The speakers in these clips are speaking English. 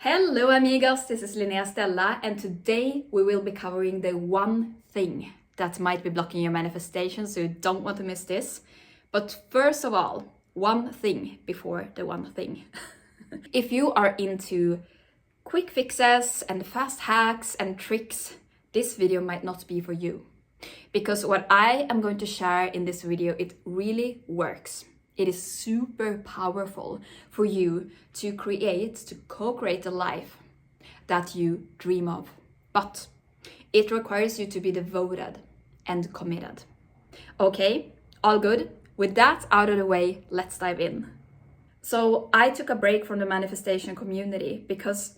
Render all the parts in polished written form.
Hello amigos, this is Linnea Stella, and today we will be covering the one thing that might be blocking your manifestation, so you don't want to miss this. But first of all, one thing before the one thing. If you are into quick fixes and fast hacks and tricks, this video might not be for you. Because what I am going to share in this video, it really works. It is super powerful for you to co-create the life that you dream of. But it requires you to be devoted and committed. Okay, all good? With that out of the way, let's dive in. So I took a break from the manifestation community because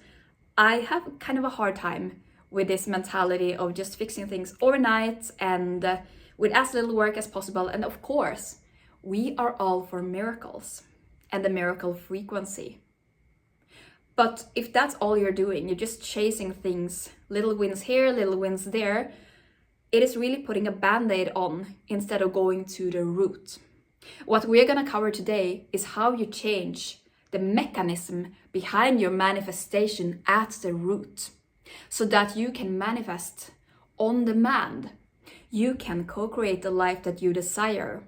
I have kind of a hard time with this mentality of just fixing things overnight and with as little work as possible. And of course, we are all for miracles and the miracle frequency. But if that's all you're doing, you're just chasing things, little wins here, little wins there, it is really putting a band-aid on instead of going to the root. What we're gonna cover today is how you change the mechanism behind your manifestation at the root so that you can manifest on demand. You can co-create the life that you desire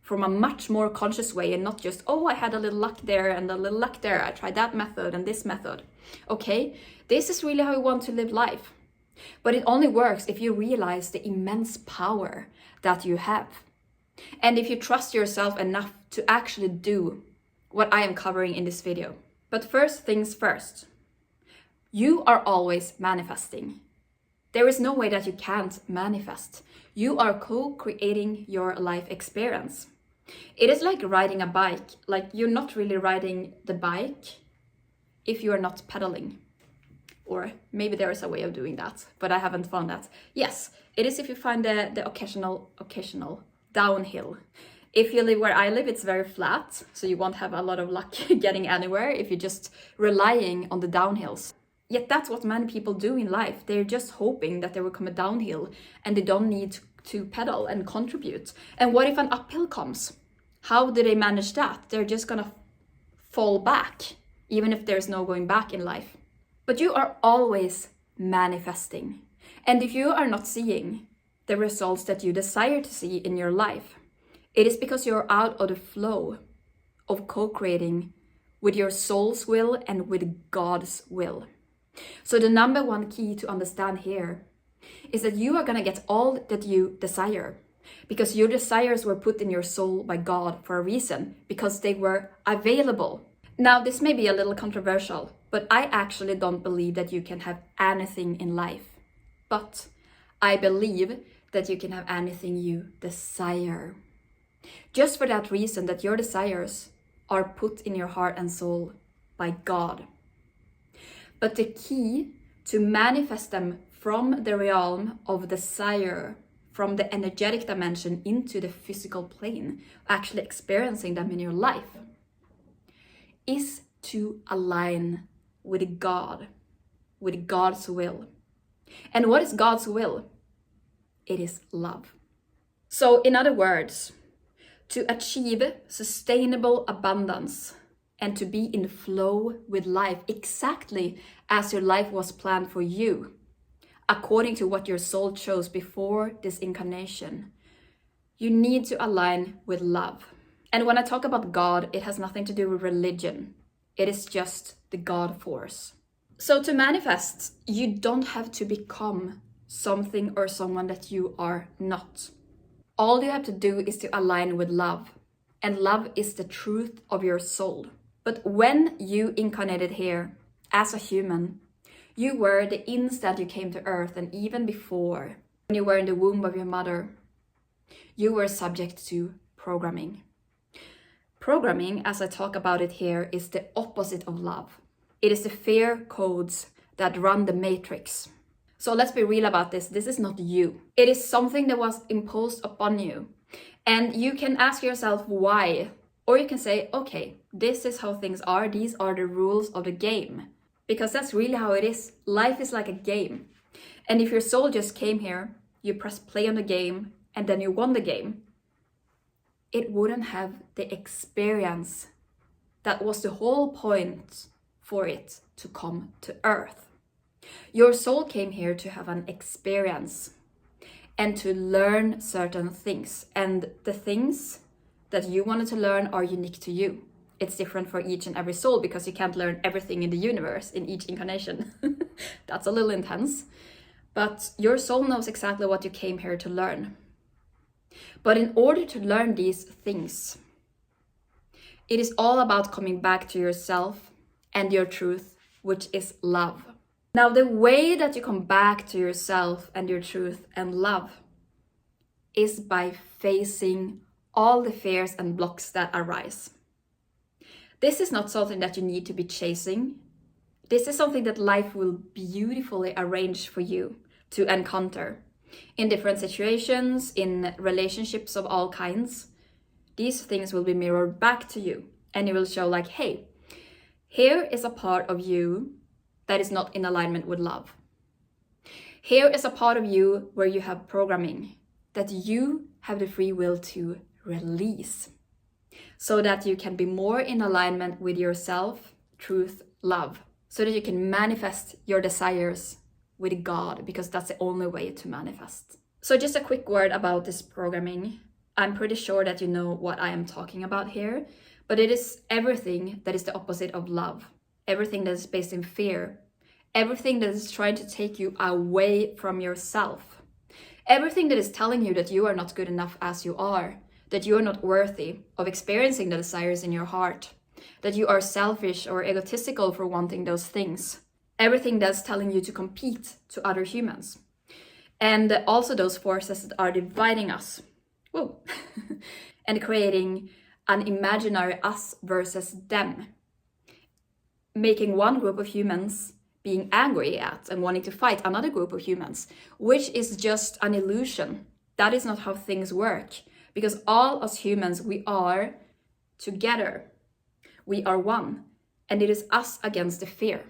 from a much more conscious way and not just, oh, I had a little luck there and a little luck there. I tried that method and this method. Okay, this is really how you want to live life. But it only works if you realize the immense power that you have. And if you trust yourself enough to actually do what I am covering in this video. But first things first, you are always manifesting. There is no way that you can't manifest. You are co-creating your life experience. It is like riding a bike. Like you're not really riding the bike if you are not pedaling. Or maybe there is a way of doing that, but I haven't found that. Yes, it is if you find the occasional downhill. If you live where I live, it's very flat, so you won't have a lot of luck getting anywhere if you're just relying on the downhills. Yet that's what many people do in life. They're just hoping that there will come a downhill and they don't need to pedal and contribute. And what if an uphill comes? How do they manage that? They're just gonna fall back, even if there's no going back in life. But you are always manifesting. And if you are not seeing the results that you desire to see in your life, it is because you're out of the flow of co-creating with your soul's will and with God's will. So the number one key to understand here is that you are going to get all that you desire because your desires were put in your soul by God for a reason, because they were available. Now, this may be a little controversial, but I actually don't believe that you can have anything in life. But I believe that you can have anything you desire. Just for that reason that your desires are put in your heart and soul by God. But the key to manifest them from the realm of desire, from the energetic dimension into the physical plane, actually experiencing them in your life, is to align with God, with God's will. And what is God's will? It is love. So in other words, to achieve sustainable abundance and to be in flow with life exactly as your life was planned for you, according to what your soul chose before this incarnation, you need to align with love. And when I talk about God, it has nothing to do with religion. It is just the God force. So to manifest, you don't have to become something or someone that you are not. All you have to do is to align with love. And love is the truth of your soul. But when you incarnated here as a human, you were the instant you came to earth, and even before, when you were in the womb of your mother, you were subject to programming. Programming, as I talk about it here, is the opposite of love. It is the fear codes that run the matrix. So let's be real about this. This is not you. It is something that was imposed upon you. And you can ask yourself why. Or you can say, okay, this is how things are. These are the rules of the game. Because that's really how it is. Life is like a game. And if your soul just came here, you press play on the game, and then you won the game, it wouldn't have the experience that was the whole point for it to come to earth. Your soul came here to have an experience and to learn certain things. And the things that you wanted to learn are unique to you. It's different for each and every soul because you can't learn everything in the universe in each incarnation. That's a little intense. But your soul knows exactly what you came here to learn. But in order to learn these things, it is all about coming back to yourself and your truth, which is love. Now, the way that you come back to yourself and your truth and love is by facing all the fears and blocks that arise. This is not something that you need to be chasing. This is something that life will beautifully arrange for you to encounter in different situations, in relationships of all kinds. These things will be mirrored back to you, and you will show like, hey, here is a part of you that is not in alignment with love. Here is a part of you where you have programming that you have the free will to release, so that you can be more in alignment with yourself, truth, love, so that you can manifest your desires with God, because that's the only way to manifest. So just a quick word about this programming. I'm pretty sure that you know what I am talking about here, but it is everything that is the opposite of love, everything that is based in fear, everything that is trying to take you away from yourself, everything that is telling you that you are not good enough as you are, that you are not worthy of experiencing the desires in your heart, that you are selfish or egotistical for wanting those things. Everything that's telling you to compete to other humans. And also those forces that are dividing us. Whoa. And creating an imaginary us versus them. Making one group of humans being angry at and wanting to fight another group of humans, which is just an illusion. That is not how things work. Because all us humans, we are together. We are one. And it is us against the fear.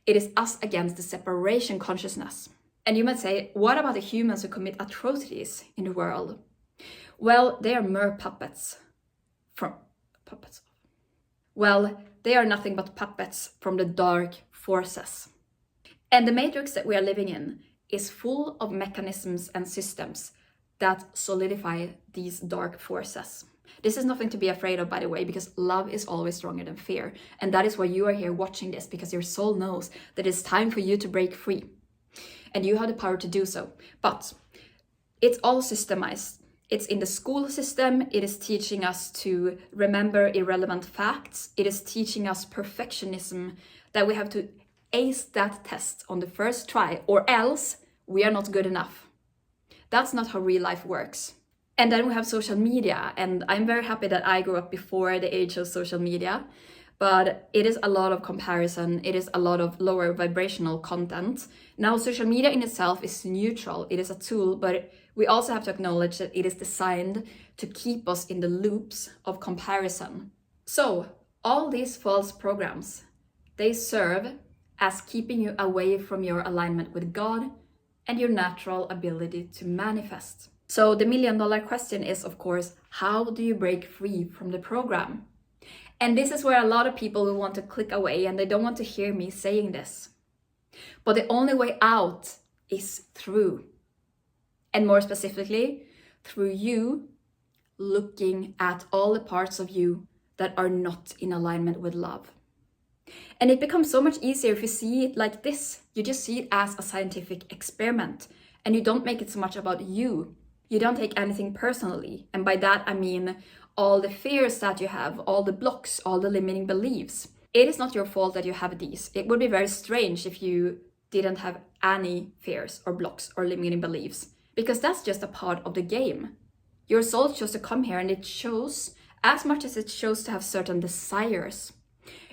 It is us against the separation consciousness. And you might say, what about the humans who commit atrocities in the world? Well, they are mere puppets. Well, they are nothing but puppets from the dark forces. And the matrix that we are living in is full of mechanisms and systems that solidify these dark forces. This is nothing to be afraid of, by the way, because love is always stronger than fear. And that is why you are here watching this, because your soul knows that it's time for you to break free. And you have the power to do so. But it's all systemized. It's in the school system. It is teaching us to remember irrelevant facts. It is teaching us perfectionism, that we have to ace that test on the first try, or else we are not good enough. That's not how real life works. And then we have social media, and I'm very happy that I grew up before the age of social media, but it is a lot of comparison, it is a lot of lower vibrational content. Now, social media in itself is neutral, it is a tool, but we also have to acknowledge that it is designed to keep us in the loops of comparison. So, all these false programs, they serve as keeping you away from your alignment with God and your natural ability to manifest. So the $1 million question is, of course, how do you break free from the program? And this is where a lot of people will want to click away, and they don't want to hear me saying this. But the only way out is through. And more specifically, through you looking at all the parts of you that are not in alignment with love. And it becomes so much easier if you see it like this. You just see it as a scientific experiment, and you don't make it so much about you. You don't take anything personally. And by that, I mean all the fears that you have, all the blocks, all the limiting beliefs. It is not your fault that you have these. It would be very strange if you didn't have any fears or blocks or limiting beliefs, because that's just a part of the game. Your soul chose to come here, and it chose, as much as it chose to have certain desires,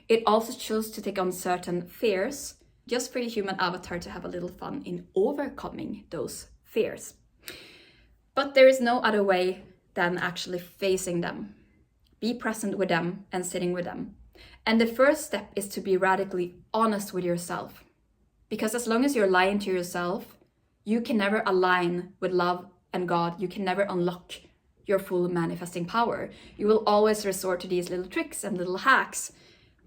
it also chose to take on certain fears, just for the human avatar to have a little fun in overcoming those fears. But there is no other way than actually facing them. Be present with them and sitting with them. And the first step is to be radically honest with yourself. Because as long as you're lying to yourself, you can never align with love and God. You can never unlock your full manifesting power. You will always resort to these little tricks and little hacks,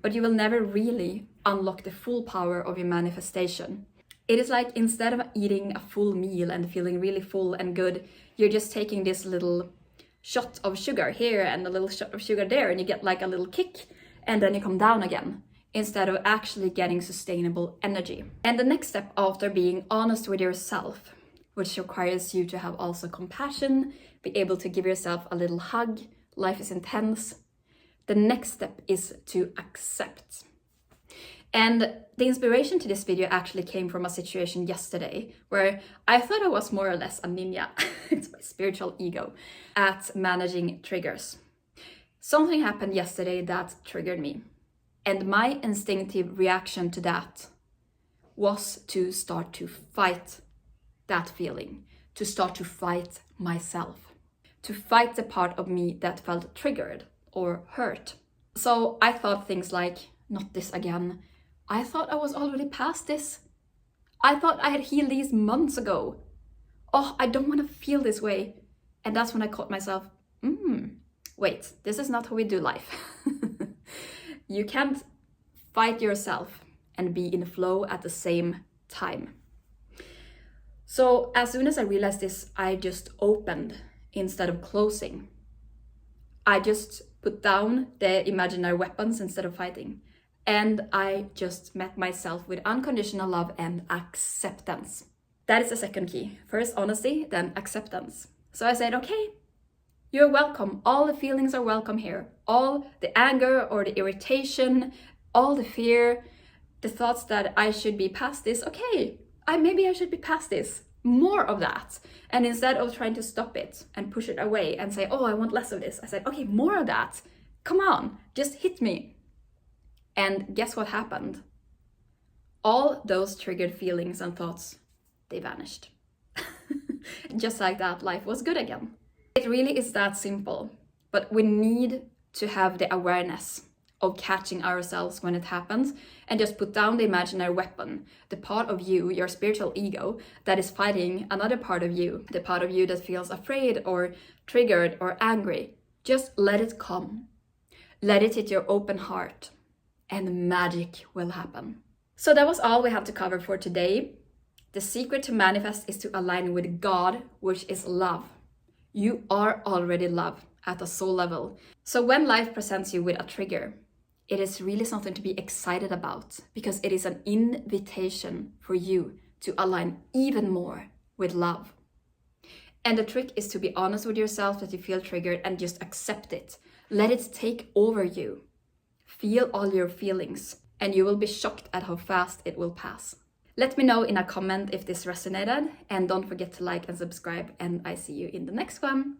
but you will never really unlock the full power of your manifestation. It is like instead of eating a full meal and feeling really full and good, you're just taking this little shot of sugar here and a little shot of sugar there, and you get like a little kick, and then you come down again, instead of actually getting sustainable energy. And the next step after being honest with yourself, which requires you to have also compassion, be able to give yourself a little hug, life is intense. The next step is to accept. And the inspiration to this video actually came from a situation yesterday where I thought I was more or less a ninja, it's my spiritual ego, at managing triggers. Something happened yesterday that triggered me. And my instinctive reaction to that was to start to fight that feeling, to start to fight myself, to fight the part of me that felt triggered or hurt. So I thought things like, not this again. I thought I was already past this. I thought I had healed these months ago. Oh, I don't want to feel this way. And that's when I caught myself, wait, this is not how we do life. You can't fight yourself and be in flow at the same time. So as soon as I realized this, I just opened instead of closing. I just put down the imaginary weapons instead of fighting. And I just met myself with unconditional love and acceptance. That is the second key. First honesty, then acceptance. So I said, okay, you're welcome. All the feelings are welcome here. All the anger or the irritation, all the fear, the thoughts that I should be past this. Okay, maybe I should be past this. More of that. And instead of trying to stop it and push it away and say, oh, I want less of this, I said, okay, more of that. Come on, just hit me. And guess what happened? All those triggered feelings and thoughts, they vanished. Just like that, life was good again. It really is that simple, but we need to have the awareness of catching ourselves when it happens and just put down the imaginary weapon, the part of you, your spiritual ego, that is fighting another part of you, the part of you that feels afraid or triggered or angry. Just let it come. Let it hit your open heart. And magic will happen. So that was all we have to cover for today. The secret to manifest is to align with God, which is love. You are already love at a soul level. So when life presents you with a trigger, it is really something to be excited about, because it is an invitation for you to align even more with love. And the trick is to be honest with yourself that you feel triggered and just accept it. Let it take over you. Feel all your feelings, and you will be shocked at how fast it will pass. Let me know in a comment if this resonated, and don't forget to like and subscribe, and I see you in the next one.